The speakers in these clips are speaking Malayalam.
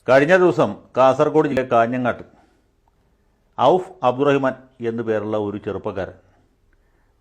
കഴിഞ്ഞ ദിവസം കാസർഗോഡ് ജില്ലയിലെ കാഞ്ഞങ്ങാട്ട് ഔഫ് അബ്ദുറഹിമാൻ എന്നു പേരുള്ള ഒരു ചെറുപ്പക്കാരൻ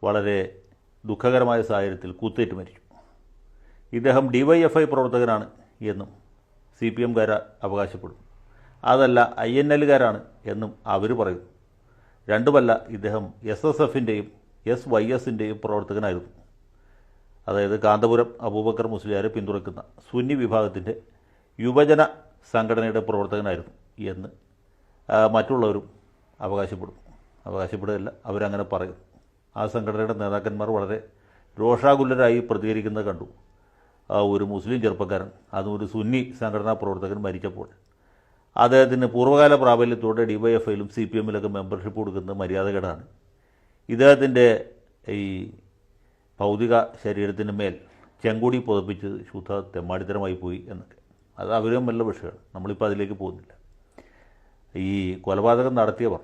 വളരെ ദുഃഖകരമായ സാഹചര്യത്തിൽ കുത്തേറ്റ് മരിച്ചു. ഇദ്ദേഹം DYFI പ്രവർത്തകനാണ് എന്നും CPMകാർ അവകാശപ്പെടുന്നു. അതല്ല INLകാരാണ് എന്നും അവർ പറയുന്നു. രണ്ടുമല്ല, ഇദ്ദേഹം SSFൻ്റെയും SYSൻ്റെയും പ്രവർത്തകനായിരുന്നു. അതായത് കാന്തപുരം അബൂബക്കർ മുസ്ലിയാരെ പിന്തുണയ്ക്കുന്ന സുന്നി വിഭാഗത്തിൻ്റെ യുവജന സംഘടനയുടെ പ്രവർത്തകനായിരുന്നു എന്ന് മറ്റുള്ളവരും അവകാശപ്പെടുകയല്ല, അവരങ്ങനെ പറയുന്നു. ആ സംഘടനയുടെ നേതാക്കന്മാർ വളരെ രോഷാകുലരായി പ്രതികരിക്കുന്നത് കണ്ടു. ഒരു മുസ്ലിം ചെറുപ്പക്കാരൻ, അതും ഒരു സുന്നി സംഘടനാ പ്രവർത്തകൻ മരിച്ചപ്പോൾ അദ്ദേഹത്തിന് പൂർവ്വകാല പ്രാബല്യത്തോടെ DYFIയിലും CPMലൊക്കെ മെമ്പർഷിപ്പ് കൊടുക്കുന്നത് മര്യാദകേടാണ്. ഇദ്ദേഹത്തിൻ്റെ ഈ ഭൗതിക ശരീരത്തിന് മേൽ ചെങ്കൊടി പുതപ്പിച്ച് ശുദ്ധ തെമ്മാടിത്തരമായി പോയി എന്നൊക്കെ. അത് അവരും വല്ല വിഷയമാണ്, നമ്മളിപ്പോൾ അതിലേക്ക് പോകുന്നില്ല. ഈ കൊലപാതകം നടത്തിയവർ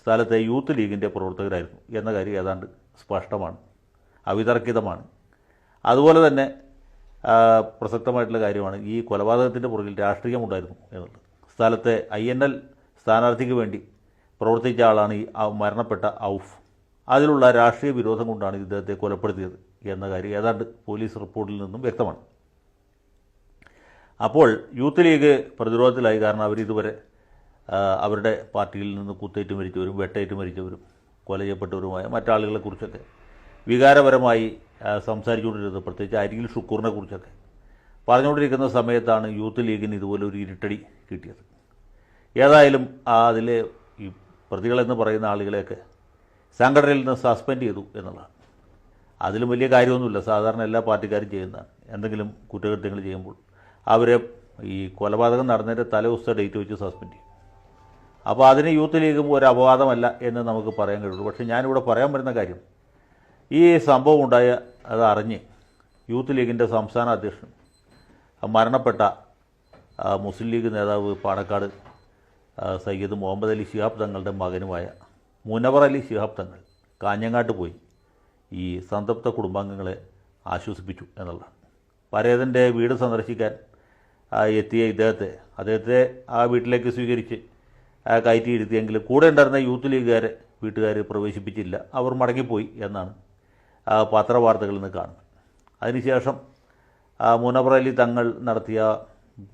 സ്ഥലത്തെ യൂത്ത് ലീഗിൻ്റെ പ്രവർത്തകരായിരുന്നു എന്ന കാര്യം ഏതാണ്ട് സ്പഷ്ടമാണ്, അവിതർക്കിതമാണ്. അതുപോലെ തന്നെ പ്രസക്തമായിട്ടുള്ള കാര്യമാണ് ഈ കൊലപാതകത്തിൻ്റെ പുറകിൽ രാഷ്ട്രീയമുണ്ടായിരുന്നു എന്നുള്ളത്. സ്ഥലത്തെ INL സ്ഥാനാർത്ഥിക്ക് വേണ്ടി പ്രവർത്തിച്ച ആളാണ് ഈ മരണപ്പെട്ട ഔഫ്. അതിലുള്ള രാഷ്ട്രീയ വിരോധം കൊണ്ടാണ് ഇദ്ദേഹത്തെ കൊലപ്പെടുത്തിയത് എന്ന കാര്യം ഏതാണ്ട് പോലീസ് റിപ്പോർട്ടിൽ നിന്നും വ്യക്തമാണ്. അപ്പോൾ യൂത്ത് ലീഗ് പ്രതിരോധത്തിലായി. കാരണം അവരിതുവരെ അവരുടെ പാർട്ടിയിൽ നിന്ന് കുത്തേറ്റ് മരിച്ചവരും വെട്ടേറ്റ് മരിച്ചവരും കൊല ചെയ്യപ്പെട്ടവരുമായ മറ്റാളുകളെക്കുറിച്ചൊക്കെ വികാരപരമായി സംസാരിച്ചുകൊണ്ടിരുന്നത്, പ്രത്യേകിച്ച് അരികിൽ ഷുക്കൂറിനെ കുറിച്ചൊക്കെ പറഞ്ഞുകൊണ്ടിരിക്കുന്ന സമയത്താണ് യൂത്ത് ലീഗിന് ഇതുപോലെ ഒരു ഇരുട്ടടി കിട്ടിയത്. ഏതായാലും അതിലെ ഈ പ്രതികളെന്ന് പറയുന്ന ആളുകളെയൊക്കെ സംഘടനയിൽ നിന്ന് സസ്പെൻഡ് ചെയ്തു എന്നുള്ളതാണ്. അതിലും വലിയ കാര്യമൊന്നുമില്ല, സാധാരണ എല്ലാ പാർട്ടിക്കാരും ചെയ്യുന്നതാണ്. എന്തെങ്കിലും കുറ്റകൃത്യങ്ങൾ ചെയ്യുമ്പോൾ അവരെ ഈ കൊലപാതകം നടന്നതിൻ്റെ തലേദിവസത്തെ ഡേറ്റ് വെച്ച് സസ്പെൻഡ് ചെയ്യും. അപ്പോൾ അതിന് യൂത്ത് ലീഗും ഒരു അപവാദമല്ല എന്ന് നമുക്ക് പറയാൻ കഴിയുള്ളൂ. പക്ഷേ ഞാനിവിടെ പറയാൻ വരുന്ന കാര്യം, ഈ സംഭവം ഉണ്ടായ അതറിഞ്ഞ് യൂത്ത് ലീഗിൻ്റെ സംസ്ഥാന അധ്യക്ഷൻ മരണപ്പെട്ട മുസ്ലിം ലീഗ് നേതാവ് പാണക്കാട് സയ്യിദ് മുഹമ്മദ് അലി ശിഹാബ് തങ്ങളുടെ മകനുമായ മുനവർ അലി ശിഹാബ് തങ്ങൾ കാഞ്ഞങ്ങാട്ട് പോയി ഈ സംതപ്ത കുടുംബാംഗങ്ങളെ ആശ്വസിപ്പിച്ചു എന്നുള്ളതാണ്. പരേതൻ്റെ വീട് സന്ദർശിക്കാൻ എത്തിയ അദ്ദേഹത്തെ ആ വീട്ടിലേക്ക് സ്വീകരിച്ച് കയറ്റിയിരുത്തിയെങ്കിലും കൂടെ ഉണ്ടായിരുന്ന യൂത്ത് ലീഗുകാരെ വീട്ടുകാർ പ്രവേശിപ്പിച്ചില്ല, അവർ മടങ്ങിപ്പോയി എന്നാണ് പത്രവാർത്തകളിൽ നിന്ന് കാണുന്നത്. അതിനുശേഷം മുനവർ അലി തങ്ങൾ നടത്തിയ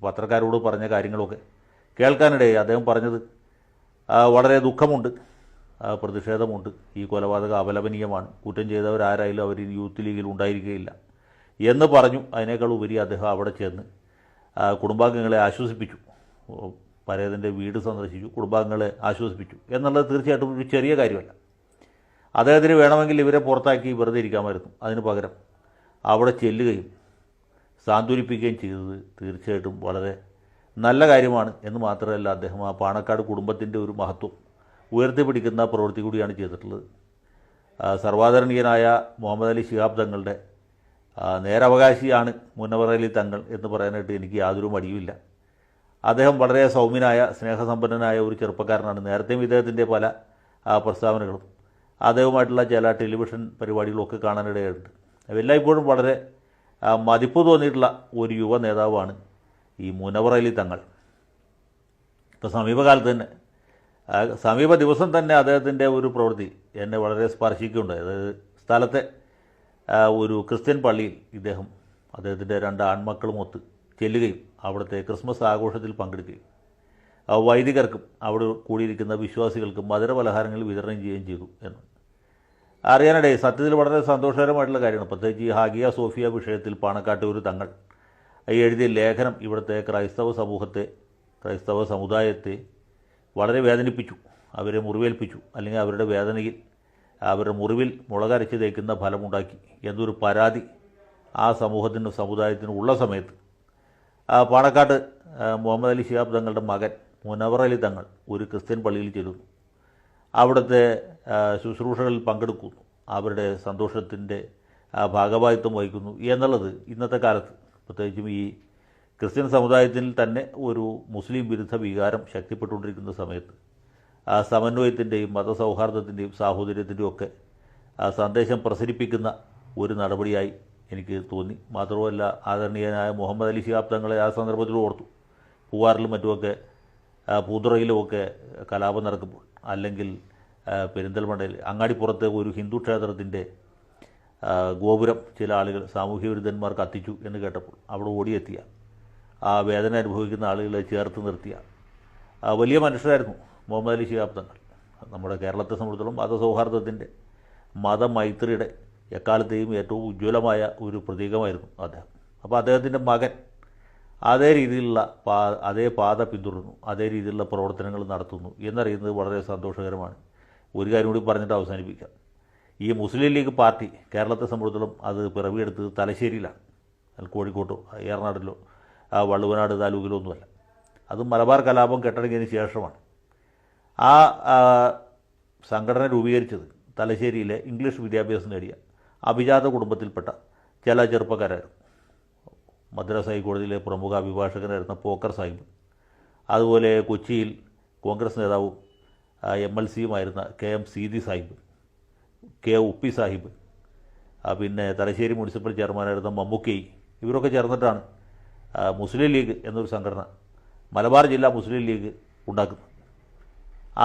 പത്രക്കാരോട് പറഞ്ഞ കാര്യങ്ങളൊക്കെ കേൾക്കാനിടയായി. അദ്ദേഹം പറഞ്ഞത് വളരെ ദുഃഖമുണ്ട്, പ്രതിഷേധമുണ്ട്, ഈ കൊലപാതകം അപലപനീയമാണ്, കുറ്റം ചെയ്തവരാരായാലും അവർ യൂത്ത് ലീഗിൽ ഉണ്ടായിരിക്കുകയില്ല എന്ന് പറഞ്ഞു. അതിനേക്കാൾ ഉപരി അദ്ദേഹം അവിടെ ചെന്ന് കുടുംബാംഗങ്ങളെ ആശ്വസിപ്പിച്ചു, പരേതൻ്റെ വീട് സന്ദർശിച്ചു, കുടുംബാംഗങ്ങളെ ആശ്വസിപ്പിച്ചു എന്നുള്ളത് തീർച്ചയായിട്ടും ഒരു ചെറിയ കാര്യമല്ല. അദ്ദേഹത്തിന് വേണമെങ്കിൽ ഇവരെ പുറത്താക്കി വെറുതെ ഇരിക്കാമായിരുന്നു. അതിന് പകരം അവിടെ ചെല്ലുകയും സാന്ത്വനിപ്പിക്കുകയും ചെയ്തത് തീർച്ചയായിട്ടും വളരെ നല്ല കാര്യമാണ് എന്ന് മാത്രമല്ല, അദ്ദേഹം ആ പാണക്കാട് കുടുംബത്തിൻ്റെ ഒരു മഹത്വം ഉയർത്തിപ്പിടിക്കുന്ന പ്രവൃത്തി കൂടിയാണ് ചെയ്തിട്ടുള്ളത്. സർവാദരണീയനായ മുഹമ്മദ് അലി ശിഹാബ് തങ്ങളുടെ നേരവകാശിയാണ് മുനവർ അലി തങ്ങൾ എന്ന് പറയാനായിട്ട് എനിക്ക് യാതൊരു മടിയുമില്ല. അദ്ദേഹം വളരെ സൗമ്യനായ സ്നേഹസമ്പന്നനായ ഒരു ചെറുപ്പക്കാരനാണ്. നേരത്തെയും ഇദ്ദേഹത്തിൻ്റെ പല പ്രസ്താവനകളും അദ്ദേഹവുമായിട്ടുള്ള ചില ടെലിവിഷൻ പരിപാടികളൊക്കെ കാണാനിടയുണ്ട്. എല്ലായ്പ്പോഴും വളരെ മതിപ്പ് തോന്നിയിട്ടുള്ള ഒരു യുവ നേതാവാണ് ഈ മുനവർ അലി തങ്ങൾ. ഇപ്പോൾ സമീപ ദിവസം തന്നെ അദ്ദേഹത്തിൻ്റെ ഒരു പ്രവൃത്തി എന്നെ വളരെ സ്പർശിക്കുകയുണ്ടായി. അതായത് സ്ഥലത്തെ ഒരു ക്രിസ്ത്യൻ പള്ളിയിൽ ഇദ്ദേഹം അദ്ദേഹത്തിൻ്റെ 2 ആൺമക്കളുമൊത്ത് ചെല്ലുകയും അവിടുത്തെ ക്രിസ്മസ് ആഘോഷത്തിൽ പങ്കെടുക്കുകയും വൈദികർക്കും അവിടെ കൂടിയിരിക്കുന്ന വിശ്വാസികൾക്കും മധുരപലഹാരങ്ങൾ വിതരണം ചെയ്യുകയും ചെയ്തു എന്ന് അറിയാനിടയിൽ. സത്യത്തിൽ വളരെ സന്തോഷകരമായിട്ടുള്ള കാര്യമാണ്. പ്രത്യേകിച്ച് ഈ ഹാഗിയ സോഫിയ വിഷയത്തിൽ പാണക്കാട്ട് ഒരു തങ്ങൾ എഴുതിയ ലേഖനം ഇവിടുത്തെ ക്രൈസ്തവ സമുദായത്തെ വളരെ വേദനിപ്പിച്ചു, അവരെ മുറിവേൽപ്പിച്ചു, അല്ലെങ്കിൽ അവരുടെ വേദനയിൽ അവരുടെ മുറിവിൽ മുളകരച്ച് തേക്കുന്ന ഫലമുണ്ടാക്കി എന്നൊരു പരാതി ആ സമുദായത്തിനും ഉള്ള സമയത്ത് പാണക്കാട്ട് മുഹമ്മദ് അലി ശിഹാബ് തങ്ങളുടെ മകൻ മുനവർ അലി തങ്ങൾ ഒരു ക്രിസ്ത്യൻ പള്ളിയിൽ ചെല്ലുന്നു, അവിടുത്തെ ശുശ്രൂഷകളിൽ പങ്കെടുക്കുന്നു, അവരുടെ സന്തോഷത്തിൻ്റെ ഭാഗവാഹിത്വം വഹിക്കുന്നു എന്നുള്ളത് ഇന്നത്തെ കാലത്ത് പ്രത്യേകിച്ചും ഈ ക്രിസ്ത്യൻ സമുദായത്തിൽ തന്നെ ഒരു മുസ്ലിം വിരുദ്ധ വികാരം ശക്തിപ്പെട്ടുകൊണ്ടിരിക്കുന്ന സമയത്ത് സമന്വയത്തിൻ്റെയും മതസൗഹാർദ്ദത്തിൻ്റെയും സാഹോദര്യത്തിൻ്റെയും ഒക്കെ സന്ദേശം പ്രസരിപ്പിക്കുന്ന ഒരു നടപടിയായി എനിക്ക് തോന്നി. മാത്രമല്ല ആദരണീയനായ മുഹമ്മദ് അലി ശിഹാബ് തങ്ങളെ ആ സന്ദർഭത്തിൽ ഓർത്തു. പൂവാറിലും മറ്റുമൊക്കെ പൂന്തുറയിലുമൊക്കെ കലാപം നടക്കുമ്പോൾ, അല്ലെങ്കിൽ പെരിന്തൽമണ്ണയിൽ അങ്ങാടിപ്പുറത്തെ ഒരു ഹിന്ദു ക്ഷേത്രത്തിൻ്റെ ഗോപുരം ചില ആളുകൾ സാമൂഹ്യ വിരുദ്ധന്മാർ കത്തിച്ചു എന്ന് കേട്ടപ്പോൾ അവിടെ ഓടിയെത്തിയ ആ വേദന അനുഭവിക്കുന്ന ആളുകളെ ചേർത്ത് നിർത്തിയ വലിയ മനുഷ്യരായിരുന്നു മുഹമ്മദ് അലി ശിഹാബ് തങ്ങൾ. നമ്മുടെ കേരളത്തെ സംബന്ധിച്ചിടത്തോളം മതസൗഹാർദ്ദത്തിൻ്റെ, മതമൈത്രിയുടെ എക്കാലത്തെയും ഏറ്റവും ഉജ്ജ്വലമായ ഒരു പ്രതീകമായിരുന്നു അദ്ദേഹം. അപ്പോൾ അദ്ദേഹത്തിൻ്റെ മകൻ അതേ രീതിയിലുള്ള അതേ പാത പിന്തുടരുന്നു, അതേ രീതിയിലുള്ള പ്രവർത്തനങ്ങൾ നടത്തുന്നു എന്നറിയുന്നത് വളരെ സന്തോഷകരമാണ്. ഒരു കാര്യം കൂടി പറഞ്ഞിട്ട് അവസാനിപ്പിക്കാം. ഈ മുസ്ലിം ലീഗ് പാർട്ടി കേരളത്തെ സംബന്ധിച്ചിടത്തോളം അത് പിറവിയെടുത്തത് തലശ്ശേരിയിലാണ്, കോഴിക്കോട്ടോ ഏറനാടിലോ വള്ളുവനാട് താലൂക്കിലോ ഒന്നുമല്ല. അത് മലബാർ കലാപം കെട്ടടങ്ങിയതിന് ശേഷമാണ്. ആ സംഘടന രൂപീകരിച്ചത് തലശ്ശേരിയിലെ ഇംഗ്ലീഷ് വിദ്യാഭ്യാസം നേടിയ അഭിജാത കുടുംബത്തിൽപ്പെട്ട ചില ചെറുപ്പക്കാരായിരുന്നു. മദ്രാസ് ഹൈക്കോടതിയിലെ പ്രമുഖ അഭിഭാഷകനായിരുന്ന പോക്കർ സാഹിബ്, അതുപോലെ കൊച്ചിയിൽ കോൺഗ്രസ് നേതാവും MLC-യുമായിരുന്ന KM സീതി സാഹിബ്, K ഉപ്പി സാഹിബ്, പിന്നെ തലശ്ശേരി മുനിസിപ്പൽ ചെയർമാനായിരുന്ന മമ്മൂക്കൈ, ഇവരൊക്കെ ചേർന്നിട്ടാണ് മുസ്ലിം ലീഗ് എന്നൊരു സംഘടന, മലബാർ ജില്ലാ മുസ്ലിം ലീഗ് ഉണ്ടാക്കുന്നത്.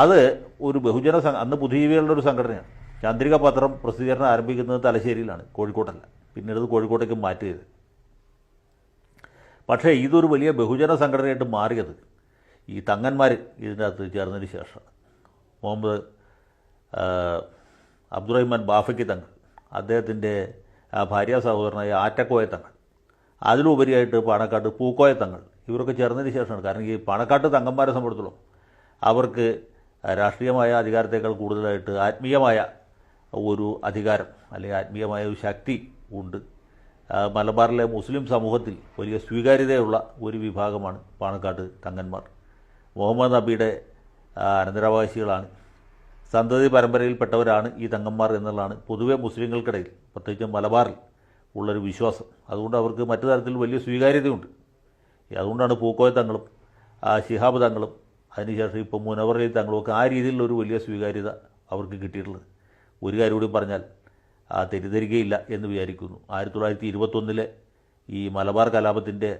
അത് ഒരു ബഹുജന അന്ന് ബുദ്ധിജീവികളുടെ ഒരു സംഘടനയാണ്. ചന്ദ്രിക പത്രം പ്രസിദ്ധീകരണം ആരംഭിക്കുന്നത് തലശ്ശേരിയിലാണ്, കോഴിക്കോട്ടല്ല. പിന്നീട് അത് കോഴിക്കോട്ടേക്ക് മാറ്റിയത്. പക്ഷേ ഇതൊരു വലിയ ബഹുജന സംഘടനയായിട്ട് മാറിയത് ഈ തങ്ങന്മാർ ഇതിൻ്റെ അകത്ത് ചേർന്നതിന് ശേഷമാണ്. മുഹമ്മദ് അബ്ദുറഹിമാൻ ബാഫയ്ക്ക് തങ്ങൾ, അദ്ദേഹത്തിൻ്റെ ഭാര്യ സഹോദരനായ ആറ്റക്കോയ തങ്ങൾ, അതിലുപരിയായിട്ട് പാണക്കാട്ട് പൂക്കോയ തങ്ങൾ, ഇവരൊക്കെ ചേർന്നതിന് ശേഷമാണ്. കാരണം ഈ പാണക്കാട്ട് തങ്ങന്മാരെ സംബന്ധിച്ചിടത്തോളം അവർക്ക് രാഷ്ട്രീയമായ അധികാരത്തേക്കാൾ കൂടുതലായിട്ട് ആത്മീയമായ ഒരു അധികാരം അല്ലെങ്കിൽ ആത്മീയമായ ഒരു ശക്തി ഉണ്ട്. മലബാറിലെ മുസ്ലിം സമൂഹത്തിൽ വലിയ സ്വീകാര്യതയുള്ള ഒരു വിഭാഗമാണ് പാണക്കാട്ട് തങ്ങന്മാർ. മുഹമ്മദ് നബിയുടെ അനന്തരാവകാശികളാണ്, സന്തതി പരമ്പരയിൽപ്പെട്ടവരാണ് ഈ തങ്ങന്മാർ എന്നുള്ളതാണ് പൊതുവെ മുസ്ലിങ്ങൾക്കിടയിൽ, പ്രത്യേകിച്ച് മലബാറിൽ ഉള്ളൊരു വിശ്വാസം. അതുകൊണ്ട് അവർക്ക് മറ്റു തരത്തിൽ വലിയ സ്വീകാര്യതയുണ്ട്. അതുകൊണ്ടാണ് പൂക്കോയ തങ്ങളും ശിഹാബ് തങ്ങളും അതിനുശേഷം ഇപ്പോൾ മുനവർ അലി തങ്ങളുമൊക്കെ ആ രീതിയിലുള്ളൊരു വലിയ സ്വീകാര്യത അവർക്ക് കിട്ടിയിട്ടുള്ളത്. ഒരു കാര്യം കൂടി പറഞ്ഞാൽ തെറ്റിദ്ധരിക്കുകയില്ല എന്ന് വിചാരിക്കുന്നു. 1921 ഈ മലബാർ കലാപത്തിൻ്റെ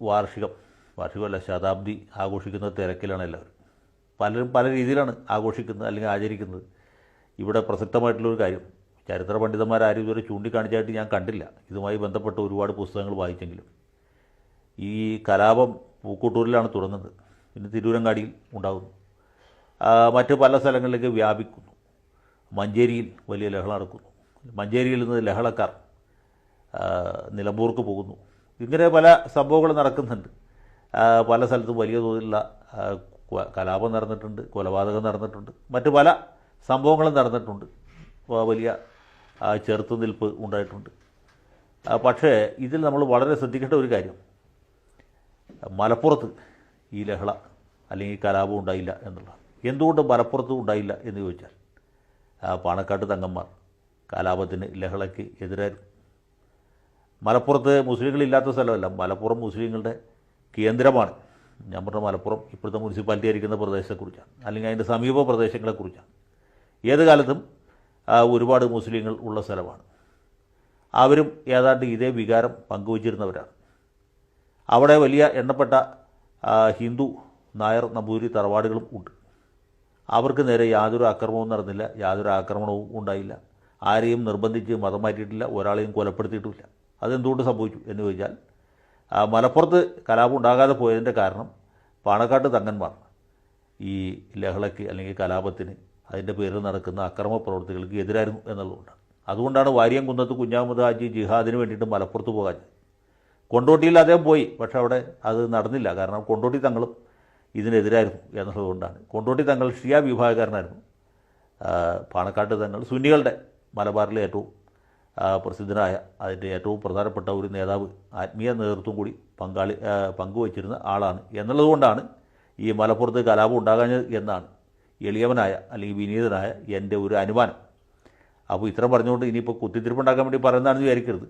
വാർഷികമല്ല, ശതാബ്ദി ആഘോഷിക്കുന്ന തിരക്കിലാണ് എല്ലാവരും. പലരും പല രീതിയിലാണ് ആഘോഷിക്കുന്നത് അല്ലെങ്കിൽ ആചരിക്കുന്നത്. ഇവിടെ പ്രസക്തമായിട്ടുള്ളൊരു കാര്യം ചരിത്ര പണ്ഡിതന്മാരാരും ഇതുവരെ ചൂണ്ടിക്കാണിച്ചായിട്ട് ഞാൻ കണ്ടില്ല. ഇതുമായി ബന്ധപ്പെട്ട ഒരുപാട് പുസ്തകങ്ങൾ വായിച്ചെങ്കിലും ഈ കലാപം പൂക്കോട്ടൂരിലാണ് തുടങ്ങുന്നത്, പിന്നെ തിരൂരങ്ങാടിയിൽ ഉണ്ടാകുന്നു, മറ്റ് പല സ്ഥലങ്ങളിലേക്ക് വ്യാപിക്കുന്നു. മഞ്ചേരിയിൽ വലിയ ലഹള നടക്കുന്നു, മഞ്ചേരിയിൽ നിന്ന് ലഹളക്കാർ നിലമ്പൂർക്ക് പോകുന്നു. ഇങ്ങനെ പല സംഭവങ്ങൾ നടക്കുന്നുണ്ട്. പല സ്ഥലത്തും വലിയ തോതിലുള്ള കലാപം നടന്നിട്ടുണ്ട്, കൊലപാതകം നടന്നിട്ടുണ്ട്, മറ്റ് പല സംഭവങ്ങളും നടന്നിട്ടുണ്ട്, വലിയ ചെറുത്തുനിൽപ്പ് ഉണ്ടായിട്ടുണ്ട്. പക്ഷേ ഇതിൽ നമ്മൾ വളരെ ശ്രദ്ധിക്കേണ്ട ഒരു കാര്യം, മലപ്പുറത്ത് ഈ ലഹള അല്ലെങ്കിൽ കലാപം ഉണ്ടായില്ല എന്നുള്ളതാണ്. എന്തുകൊണ്ട് മലപ്പുറത്ത് ഉണ്ടായില്ല എന്ന് ചോദിച്ചാൽ പാണക്കാട്ട് തങ്ങന്മാർ കലാപത്തിന് ലഹളയ്ക്ക് എതിരായിരുന്നു. മലപ്പുറത്ത് മുസ്ലിങ്ങളില്ലാത്ത സ്ഥലമല്ല, മലപ്പുറം മുസ്ലിങ്ങളുടെ കേന്ദ്രമാണ്. ഞാൻ പറഞ്ഞ മലപ്പുറം ഇപ്പോഴത്തെ മുനിസിപ്പാലിറ്റി ആയിരിക്കുന്ന പ്രദേശത്തെക്കുറിച്ചാണ്, അല്ലെങ്കിൽ അതിൻ്റെ സമീപ പ്രദേശങ്ങളെക്കുറിച്ചാണ്. ഏത് കാലത്തും ഒരുപാട് മുസ്ലിങ്ങൾ ഉള്ള സ്ഥലമാണ്. അവരും ഏതാണ്ട് ഇതേ വികാരം പങ്കുവച്ചിരുന്നവരാണ്. അവിടെ വലിയ എണ്ണപ്പെട്ട ഹിന്ദു, നായർ, നമ്പൂതിരി തറവാടുകളും ഉണ്ട്. അവർക്ക് നേരെ യാതൊരു ആക്രമണവും നടന്നില്ല, യാതൊരു ആക്രമണവും ഉണ്ടായില്ല. ആരെയും നിർബന്ധിച്ച് മതം മാറ്റിയിട്ടില്ല, ഒരാളെയും കൊലപ്പെടുത്തിയിട്ടുമില്ല. അതെന്തുകൊണ്ട് സംഭവിച്ചു എന്ന് ചോദിച്ചാൽ മലപ്പുറത്ത് കലാപം ഉണ്ടാകാതെ പോയതിൻ്റെ കാരണം പാണക്കാട്ട് തങ്ങന്മാർ ഈ ലഹളയ്ക്ക് അല്ലെങ്കിൽ കലാപത്തിന് അതിൻ്റെ പേരിൽ നടക്കുന്ന അക്രമ പ്രവർത്തികൾക്ക് എതിരായിരുന്നു എന്നുള്ളതുകൊണ്ടാണ്. അതുകൊണ്ടാണ് വാര്യംകുന്നത്ത് കുഞ്ഞാമുദ് ഹാജി ജിഹാദിന് വേണ്ടിയിട്ട് മലപ്പുറത്ത് പോകാൻ. കൊണ്ടോട്ടിയിൽ അദ്ദേഹം പോയി, പക്ഷേ അവിടെ അത് നടന്നില്ല. കാരണം കൊണ്ടോട്ടി തങ്ങളും ഇതിനെതിരായിരുന്നു എന്നുള്ളതുകൊണ്ടാണ്. കൊണ്ടോട്ടി തങ്ങൾ ഷിയ വിഭാഗക്കാരനായിരുന്നു. പാണക്കാട്ട് തങ്ങൾ സുന്നികളുടെ മലബാറിലെ ഏറ്റവും പ്രസിദ്ധനായ, അതിൻ്റെ ഏറ്റവും പ്രധാനപ്പെട്ട ഒരു നേതാവ്, ആത്മീയ നേതൃത്വം കൂടി പങ്കുവച്ചിരുന്ന ആളാണ് എന്നുള്ളതുകൊണ്ടാണ് ഈ മലപ്പുറത്ത് കലാപം ഉണ്ടാകാഞ്ഞത് എന്നാണ് എളിയവനായ അല്ലെങ്കിൽ വിനീതനായ എൻ്റെ ഒരു അനുമാനം. അപ്പോൾ ഇത്രയും പറഞ്ഞുകൊണ്ട് ഇനിയിപ്പോൾ കുത്തിത്തിരിപ്പുണ്ടാക്കാൻ വേണ്ടി പറയുന്നതാണെന്ന് വിചാരിക്കരുത്.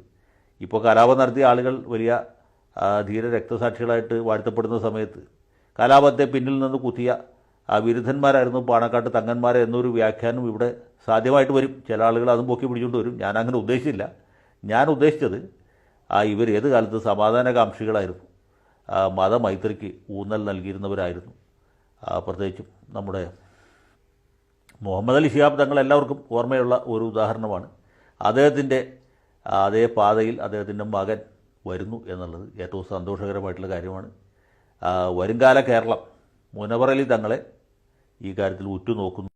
ഇപ്പോൾ കലാപം നടത്തിയ ആളുകൾ വലിയ ധീര രക്തസാക്ഷികളായിട്ട് വാഴ്ത്തപ്പെടുന്ന സമയത്ത് കലാപത്തെ പിന്നിൽ നിന്ന് കുത്തിയ വിരുദ്ധന്മാരായിരുന്നു പാണക്കാട്ട് തങ്ങന്മാരെ എന്നൊരു വ്യാഖ്യാനം ഇവിടെ സാധ്യമായിട്ട് വരും. ചില ആളുകൾ അതും പൊക്കി പിടിച്ചുകൊണ്ട് വരും. ഞാനങ്ങനെ ഉദ്ദേശിച്ചില്ല. ഞാൻ ഉദ്ദേശിച്ചത് ഇവർ ഏത് കാലത്ത് സമാധാനകാംക്ഷികളായിരുന്നു, മതമൈത്രിക്ക് ഊന്നൽ നൽകിയിരുന്നവരായിരുന്നു. പ്രത്യേകിച്ചും നമ്മുടെ മുഹമ്മദ് അലി ശിഹാബ് തങ്ങൾ എല്ലാവർക്കും ഓർമ്മയുള്ള ഒരു ഉദാഹരണമാണ്. അദ്ദേഹത്തിൻ്റെ അതേ പാതയിൽ അദ്ദേഹത്തിൻ്റെ മകൻ വരുന്നു എന്നുള്ളത് ഏറ്റവും സന്തോഷകരമായിട്ടുള്ള കാര്യമാണ്. വരുംകാല കേരളം മുനവർ അലി തങ്ങളെ ഈ കാര്യത്തിൽ ഉറ്റുനോക്കുന്നു.